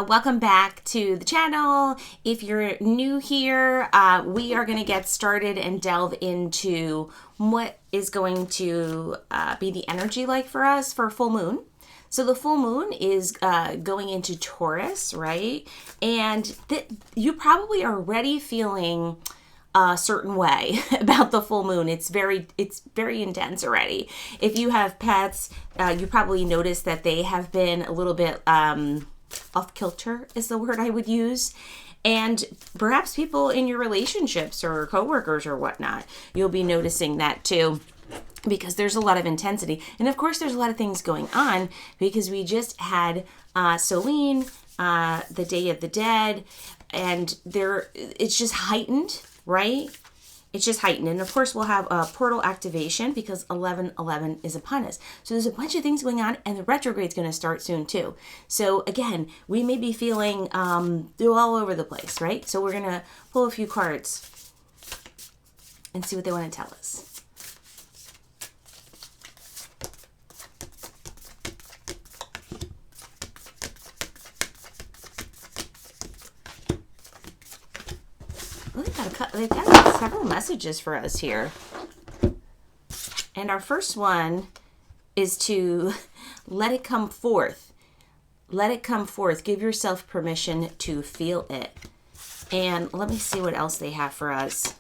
welcome back to the channel. If you're new here, we are going to get started and delve into what is going to be the energy like for us for full moon. So the full moon is going into Taurus, right? And you probably are already feeling a certain way about the full moon. It's very intense already. If you have pets, you probably notice that they have been a little bit off kilter is the word I would use. And perhaps people in your relationships or coworkers or whatnot, you'll be noticing that too, because there's a lot of intensity. And of course, there's a lot of things going on because we just had Solene, the Day of the Dead, and it's just heightened, right? It's just heightened. And of course, we'll have a portal activation because 11/11 is upon us. So there's a bunch of things going on, and the retrograde's going to start soon too. So again, we may be feeling all over the place, right? So we're going to pull a few cards and see what they want to tell us. They've got several messages for us here. And our first one is to let it come forth. Let it come forth. Give yourself permission to feel it. And let me see what else they have for us.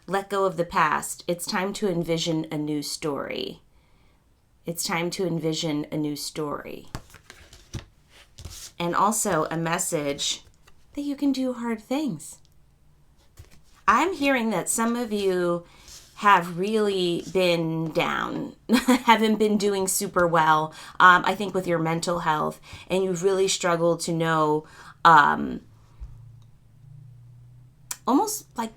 Let go of the past. It's time to envision a new story. It's time to envision a new story. And also a message that you can do hard things. I'm hearing that some of you have really been down, haven't been doing super well, I think with your mental health, and you've really struggled to know, almost like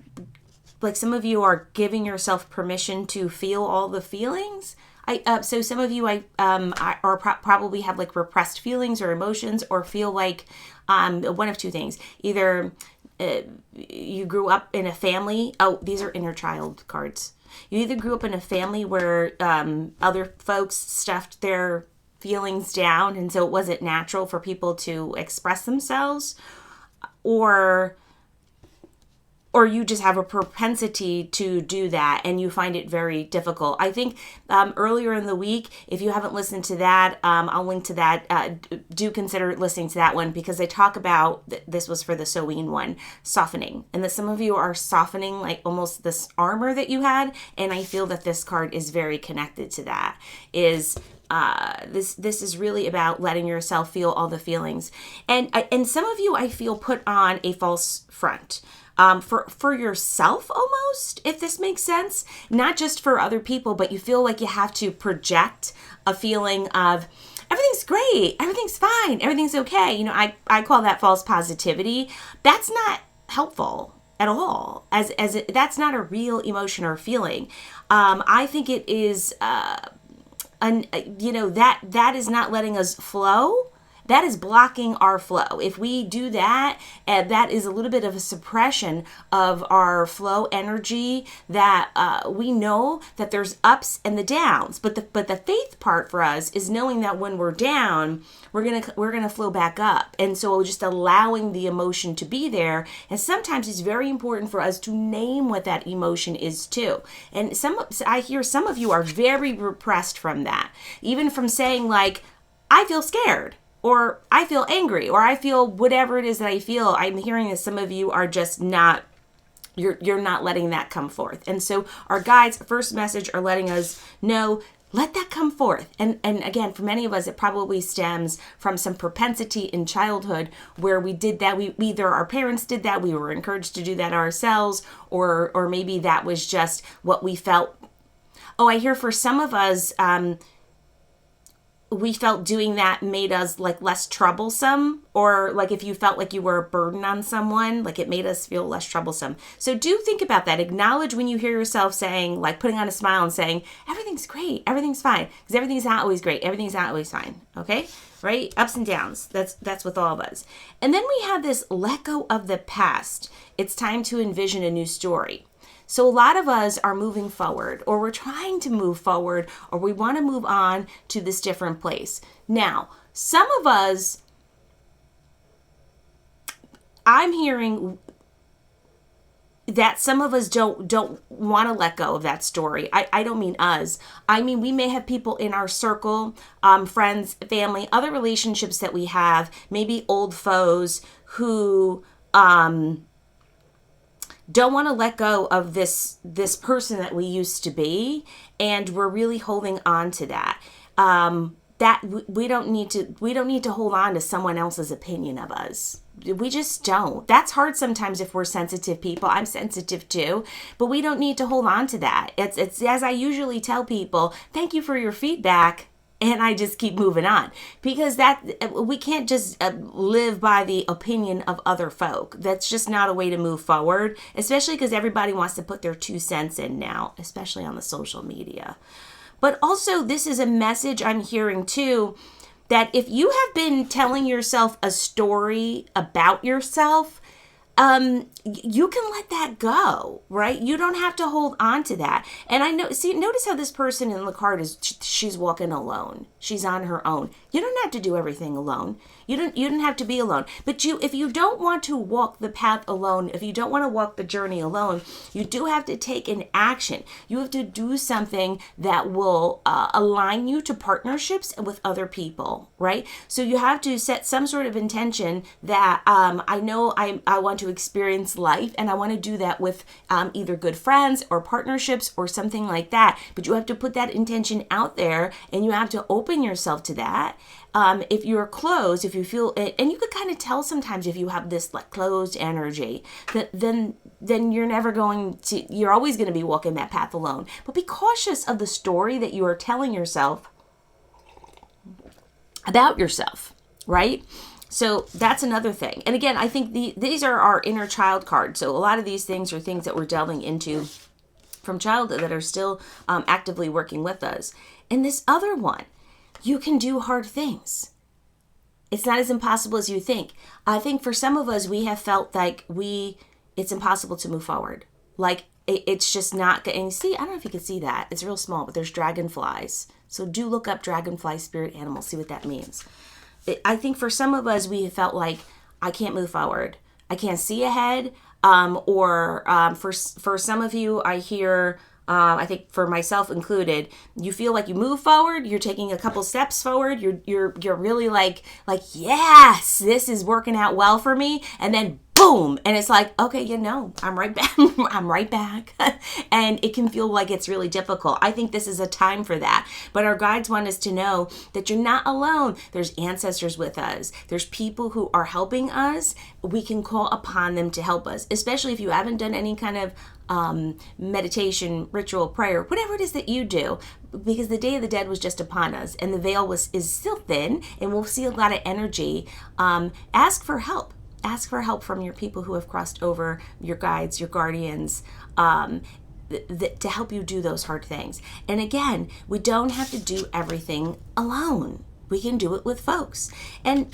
some of you are giving yourself permission to feel all the feelings. So some of you probably have like repressed feelings or emotions, or feel like one of two things. Either you grew up in a family. Oh, these are inner child cards. You either grew up in a family where other folks stuffed their feelings down, and so it wasn't natural for people to express themselves, or you just have a propensity to do that and you find it very difficult. I think earlier in the week, if you haven't listened to that, I'll link to that. Do consider listening to that one, because they talk about, this was for the Soin one, softening. And that some of you are softening like almost this armor that you had. And I feel that this card is very connected to that. This is really about letting yourself feel all the feelings. And some of you, I feel, put on a false front. For yourself almost, if this makes sense, not just for other people, but you feel like you have to project a feeling of everything's great, everything's fine, everything's okay. You know, I call that false positivity. That's not helpful at all, that's not a real emotion or feeling. I think it is, that is not letting us flow. That is blocking our flow. If we do that, that is a little bit of a suppression of our flow energy, that we know that there's ups and the downs. But the faith part for us is knowing that when we're down, we're gonna flow back up. And so just allowing the emotion to be there. And sometimes it's very important for us to name what that emotion is too. And I hear some of you are very repressed from that. Even from saying like, I feel scared, or I feel angry, or I feel whatever it is that I feel. I'm hearing that some of you are just not, you're not letting that come forth. And so our guides, first message, are letting us know, let that come forth. And again, for many of us, it probably stems from some propensity in childhood where we did that. We either our parents did that, we were encouraged to do that ourselves, or maybe that was just what we felt. Oh, I hear for some of us, we felt doing that made us like less troublesome, or like if you felt like you were a burden on someone, like it made us feel less troublesome. So do think about that. Acknowledge when you hear yourself saying, like putting on a smile and saying, everything's great, everything's fine, because everything's not always great, everything's not always fine. Okay, right? Ups and downs. That's with all of us. And then we have this let go of the past. It's time to envision a new story. So a lot of us are moving forward, or we're trying to move forward, or we want to move on to this different place. Now, some of us I'm hearing that some of us don't want to let go of that story. I don't mean us. I mean, we may have people in our circle, friends, family, other relationships that we have, maybe old foes who don't want to let go of this person that we used to be, and we're really holding on to that. That we don't need to hold on to someone else's opinion of us. We just don't. That's hard sometimes if we're sensitive people. I'm sensitive too, but we don't need to hold on to that. It's as I usually tell people, thank you for your feedback. And I just keep moving on, because that we can't just live by the opinion of other folk. That's just not a way to move forward, especially because everybody wants to put their 2 cents in now, especially on the social media. But also, this is a message I'm hearing too, that if you have been telling yourself a story about yourself, you can let that go, right? You don't have to hold on to that. And notice how this person in the card she's walking alone. She's on her own. You don't have to do everything alone. You don't have to be alone. But if you don't want to walk the path alone, if you don't want to walk the journey alone, you do have to take an action. You have to do something that will align you to partnerships with other people, right? So you have to set some sort of intention that I know I want to experience life, and I want to do that with either good friends or partnerships or something like that. But you have to put that intention out there, and you have to open yourself to that. If you're closed, if you feel it, and you could kind of tell sometimes if you have this like closed energy, that then you're never going to, you're always going to be walking that path alone. But be cautious of the story that you are telling yourself about yourself, right? So that's another thing. And again, I think these are our inner child cards. So a lot of these things are things that we're delving into from childhood that are still actively working with us. And this other one, you can do hard things. It's not as impossible as you think. I think for some of us, we have felt like it's impossible to move forward. Like it's just not getting, see, I don't know if you can see that. It's real small, but there's dragonflies. So do look up dragonfly spirit animals, see what that means. I think for some of us, we have felt like I can't move forward. I can't see ahead. For some of you, I hear, I think for myself included, you feel like you move forward, you're taking a couple steps forward, you're really like, yes, this is working out well for me. And then boom. And it's like, okay, I'm right back. I'm right back. And it can feel like it's really difficult. I think this is a time for that. But our guides want us to know that you're not alone. There's ancestors with us. There's people who are helping us. We can call upon them to help us, especially if you haven't done any kind of meditation, ritual, prayer, whatever it is that you do, because the Day of the Dead was just upon us and the veil is still thin and we'll see a lot of energy. Ask for help. Ask for help from your people who have crossed over, your guides, your guardians, to help you do those hard things. And again, we don't have to do everything alone. We can do it with folks. And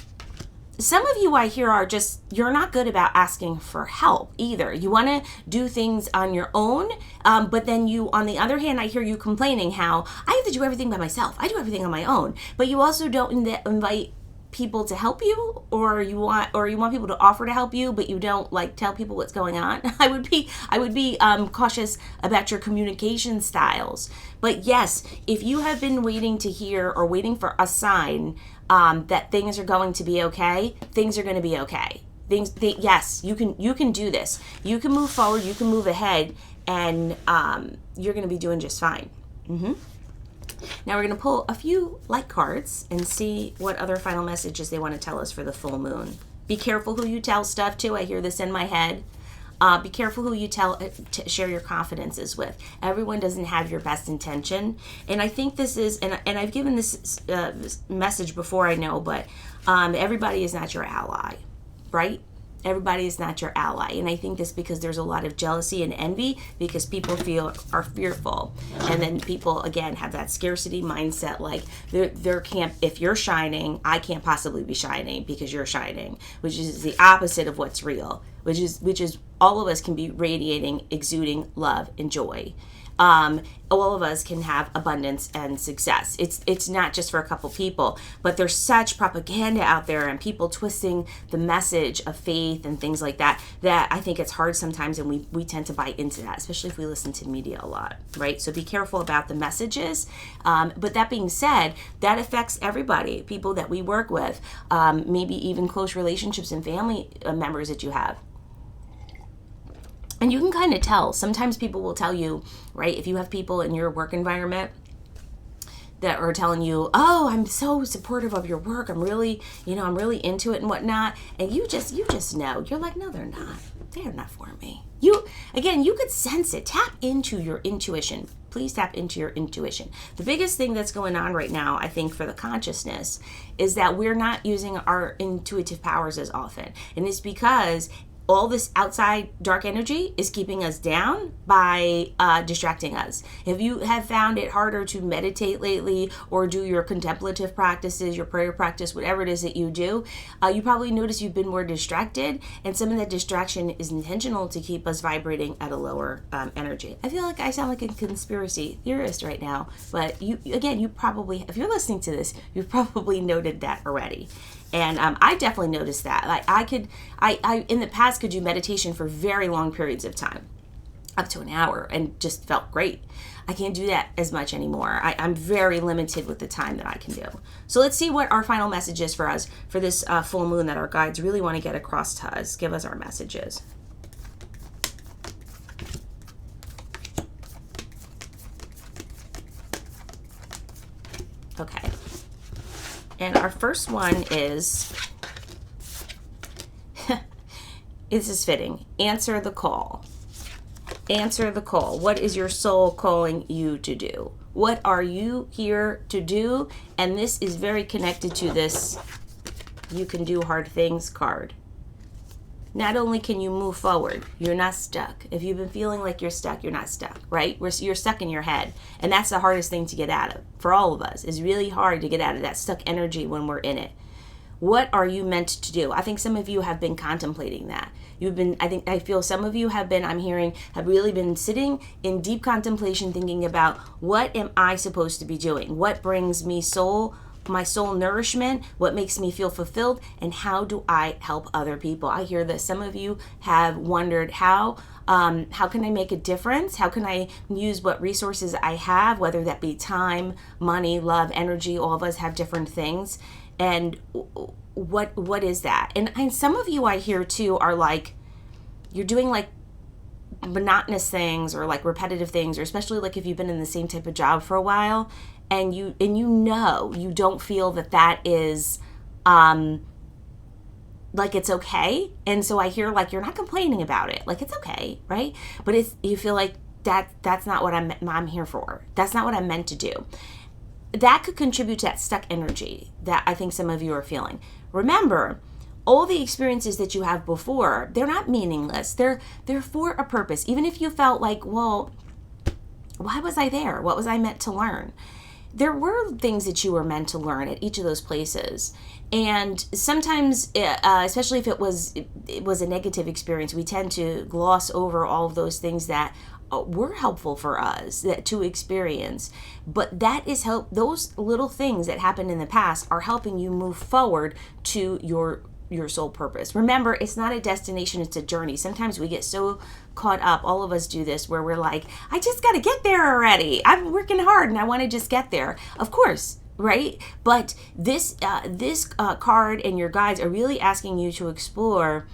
some of you I hear are just, you're not good about asking for help either. You want to do things on your own, but then you, on the other hand, I hear you complaining how I have to do everything by myself. I do everything on my own. But you also don't invite people to help you, or you want people to offer to help you, but you don't like tell people what's going on. I would be cautious about your communication styles. But yes, if you have been waiting to hear or waiting for a sign that things are going to be okay, things are going to be okay. Yes, you can do this. You can move forward. You can move ahead, and you're going to be doing just fine. Now we're going to pull a few light cards and see what other final messages they want to tell us for the full moon. Be careful who you tell stuff to. I hear this in my head. Be careful who you share your confidences with. Everyone doesn't have your best intention. And I think this is, and I've given this message before, I know, but everybody is not your ally, right? Everybody is not your ally. And I think this because there's a lot of jealousy and envy because people are fearful. And then people, again, have that scarcity mindset, like there can't, if you're shining, I can't possibly be shining because you're shining, which is the opposite of what's real, which is all of us can be radiating, exuding love and joy. all of us can have abundance and success. It's not just for a couple people, but there's such propaganda out there and people twisting the message of faith and things like that I think it's hard sometimes, and we tend to buy into that, especially if we listen to media a lot, right? So be careful about the messages. But that being said, that affects everybody, people that we work with, maybe even close relationships and family members that you have. And you can kind of tell. Sometimes people will tell you, right, if you have people in your work environment that are telling you, oh, I'm so supportive of your work, I'm really into it and whatnot, and you just know, you're like, no, they're not for me. You could sense it. Tap into your intuition. Please tap into your intuition. The biggest thing that's going on right now, I think, for the consciousness is that we're not using our intuitive powers as often, and it's because all this outside dark energy is keeping us down by distracting us. If you have found it harder to meditate lately or do your contemplative practices, your prayer practice, whatever it is that you do, you probably notice you've been more distracted, and some of that distraction is intentional to keep us vibrating at a lower energy. I feel like I sound like a conspiracy theorist right now, but you probably, if you're listening to this, you've probably noted that already. And I definitely noticed that. Like I in the past could do meditation for very long periods of time, up to an hour, and just felt great. I can't do that as much anymore. I'm very limited with the time that I can do. So let's see what our final message is for us for this full moon that our guides really want to get across to us. Give us our messages. Okay. And our first one is, this is fitting, answer the call. Answer the call. What is your soul calling you to do? What are you here to do? And this is very connected to this you can do hard things card. Not only can you move forward, you're not stuck. If you've been feeling like you're stuck, you're not stuck, right? You're stuck in your head. And that's the hardest thing to get out of for all of us. It's really hard to get out of that stuck energy when we're in it. What are you meant to do? I think some of you have been contemplating that. I feel some of you have really been sitting in deep contemplation, thinking about, what am I supposed to be doing? What brings me my soul nourishment, what makes me feel fulfilled, and how do I help other people? I hear that some of you have wondered how can I make a difference? How can I use what resources I have, whether that be time, money, love, energy? All of us have different things. And what is that? And some of you I hear too are like, you're doing like monotonous things or like repetitive things, or especially like if you've been in the same type of job for a while, and you don't feel that is like it's okay. And so I hear like you're not complaining about it, like it's okay, right? But you feel like that's not what I'm here for. That's not what I'm meant to do. That could contribute to that stuck energy that I think some of you are feeling. Remember, all the experiences that you have before, they're not meaningless. They're for a purpose. Even if you felt like, well, why was I there? What was I meant to learn? There were things that you were meant to learn at each of those places. And sometimes, especially if it was a negative experience, we tend to gloss over all of those things that were helpful for us to experience. But that is those little things that happened in the past are helping you move forward to your soul purpose. Remember, it's not a destination, it's a journey. Sometimes we get so caught up, all of us do this, where we're like, I just got to get there already. I'm working hard and I want to just get there. Of course, right? But this card and your guides are really asking you to explore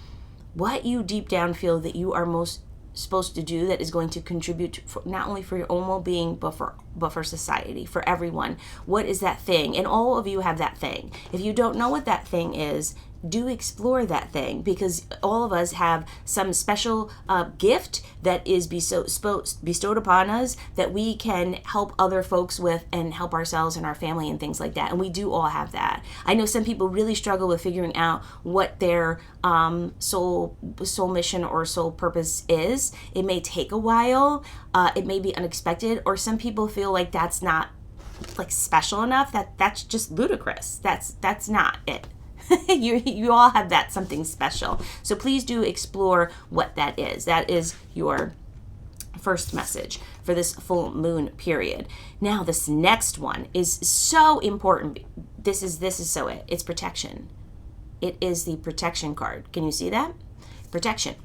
what you deep down feel that you are most supposed to do, that is going to contribute not only for your own well-being but for society, for everyone. What is that thing? And all of you have that thing. If you don't know what that thing is, do explore that thing, because all of us have some special gift that is bestowed upon us that we can help other folks with and help ourselves and our family and things like that. And we do all have that. I know some people really struggle with figuring out what their soul mission or soul purpose is. It may take a while. It may be unexpected, or some people feel like that's not like special enough. That's just ludicrous. That's not it. You all have that something special. So please do explore what that is. That is your first message for this full moon period. Now, this next one is so important. This is so it. It's protection. It is the protection card. Can you see that? Protection.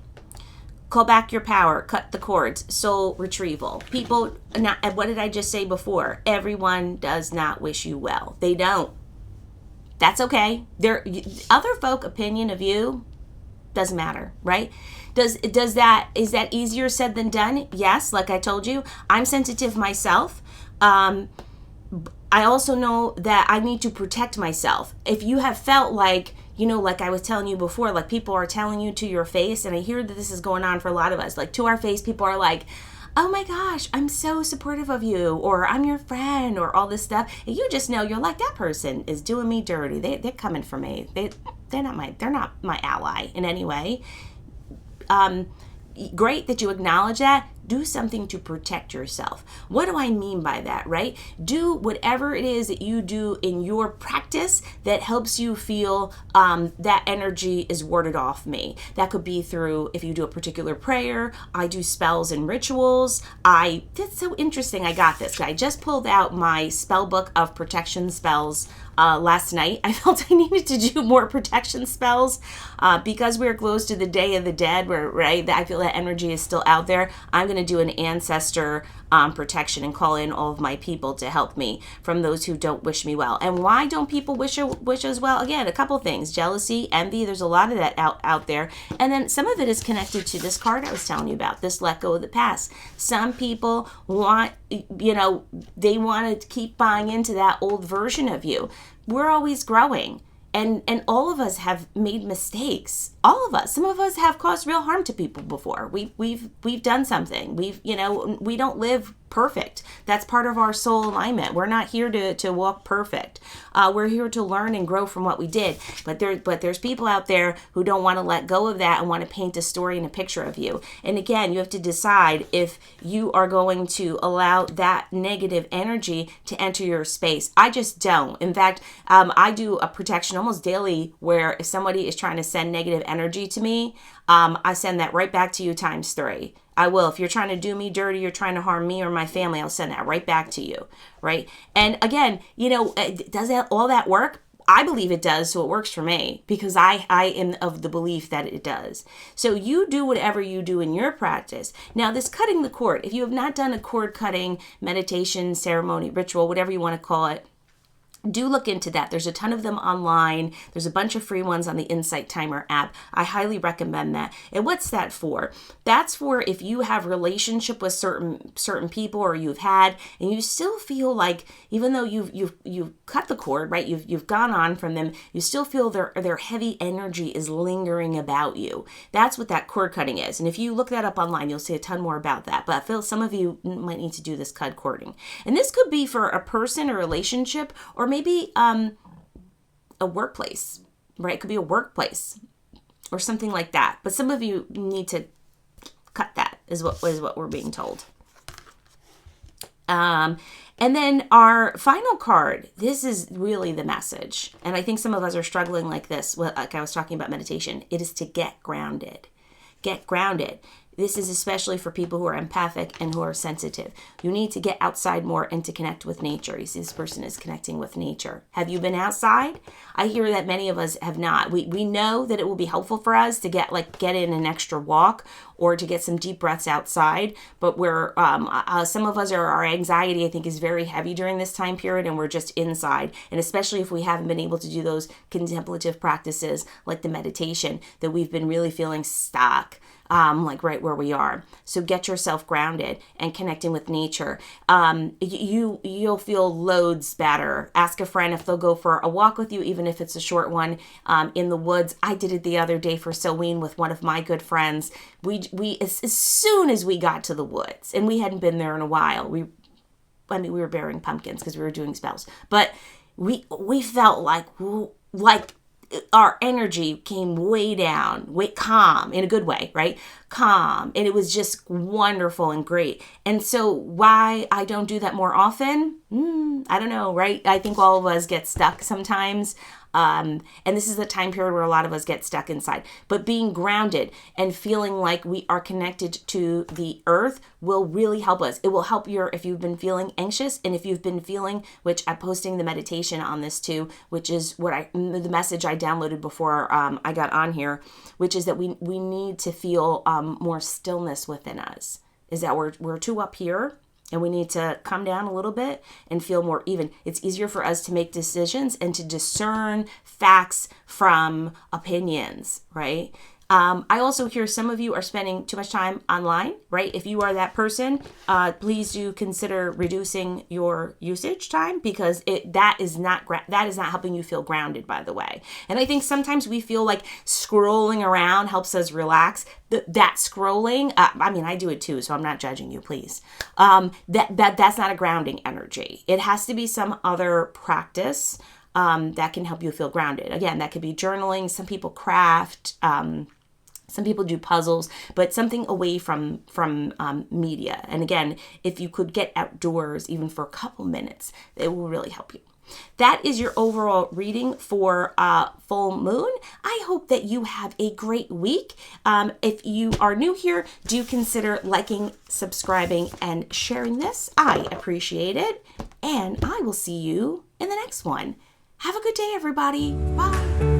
Call back your power, cut the cords, soul retrieval. People, now, what did I just say before? Everyone does not wish you well. They don't. That's okay. Other folk opinion of you doesn't matter, right? Is that easier said than done? Yes, like I told you, I'm sensitive myself. I also know that I need to protect myself. If you have felt like, like I was telling you before, like people are telling you to your face, and I hear that this is going on for a lot of us, like to our face, people are like, oh my gosh, I'm so supportive of you, or I'm your friend, or all this stuff. And you just know, you're like, that person is doing me dirty. They're coming for me. They're not my ally in any way. Great that you acknowledge that. Do something to protect yourself. What do I mean by that, right? Do whatever it is that you do in your practice that helps you feel that energy is warded off me. That could be through, if you do a particular prayer. I do spells and rituals. That's so interesting. I got this. I just pulled out my spell book of protection spells last night. I felt I needed to do more protection spells because we're close to the Day of the Dead, right? I feel that energy is still out there. I'm going to do an ancestor protection and call in all of my people to help me from those who don't wish me well. And why don't people wish us well? Again, a couple things: jealousy, envy. There's a lot of that out there. And then some of it is connected to this card I was telling you about, this let go of the past. Some people want, they want to keep buying into that old version of you. We're always growing. And all of us have made mistakes. All of us. Some of us have caused real harm to people before. We've done something. We don't live perfect. That's part of our soul alignment. We're not here to walk perfect. We're here to learn and grow from what we did. But there's people out there who don't want to let go of that and want to paint a story and a picture of you. And again, you have to decide if you are going to allow that negative energy to enter your space. I just don't. In fact, I do a protection almost daily where if somebody is trying to send negative energy to me, I send that right back to you times 3. I will. If you're trying to do me dirty, you're trying to harm me or my family, I'll send that right back to you, right? And again, does all that work? I believe it does, so it works for me because I am of the belief that it does. So you do whatever you do in your practice. Now, this cutting the cord, if you have not done a cord cutting meditation, ceremony, ritual, whatever you want to call it, do look into that. There's a ton of them online. There's a bunch of free ones on the Insight Timer app. I highly recommend that. And what's that for? That's for if you have relationship with certain people, or you've had, and you still feel like, even though you've cut the cord, right? You've gone on from them, you still feel their heavy energy is lingering about you. That's what that cord cutting is. And if you look that up online, you'll see a ton more about that. But I feel some of you might need to do this cording. And this could be for a person, a relationship, or maybe a workplace, right? It could be a workplace or something like that. But some of you need to cut that, is what we're being told. And then our final card, this is really the message. And I think some of us are struggling like this, like I was talking about meditation. It is to get grounded. Get grounded. This is especially for people who are empathic and who are sensitive. You need to get outside more and to connect with nature. You see, this person is connecting with nature. Have you been outside? I hear that many of us have not. We know that it will be helpful for us to get in an extra walk or to get some deep breaths outside. But some of us our anxiety, I think, is very heavy during this time period, and we're just inside. And especially if we haven't been able to do those contemplative practices like the meditation, that we've been really feeling stuck. Like right where we are. So get yourself grounded and connecting with nature. You'll feel loads better. Ask a friend if they'll go for a walk with you, even if it's a short one, in the woods. I did it the other day for Soween with one of my good friends. We as soon as we got to the woods, and we hadn't been there in a while, we were bearing pumpkins because we were doing spells, but we felt like our energy came way down, calm, in a good way, right? Calm. And it was just wonderful and great. And so why I don't do that more often? I don't know, right? I think all of us get stuck sometimes. And this is the time period where a lot of us get stuck inside. But being grounded and feeling like we are connected to the earth will really help us. It will help if you've been feeling anxious, and if you've been feeling, which I'm posting the meditation on this too, which is the message I downloaded before I got on here, which is that we need to feel more stillness within us. Is that we're too up here, and we need to come down a little bit and feel more even. It's easier for us to make decisions and to discern facts from opinions, right? I also hear some of you are spending too much time online, right? If you are that person, please do consider reducing your usage time, because that is not helping you feel grounded, by the way. And I think sometimes we feel like scrolling around helps us relax. That scrolling, I do it too, so I'm not judging you, please. That's not a grounding energy. It has to be some other practice that can help you feel grounded. Again, that could be journaling. Some people craft. Some people do puzzles, but something away from media. And again, if you could get outdoors even for a couple minutes, it will really help you. That is your overall reading for full moon. I hope that you have a great week. If you are new here, do consider liking, subscribing, and sharing this. I appreciate it. And I will see you in the next one. Have a good day, everybody. Bye.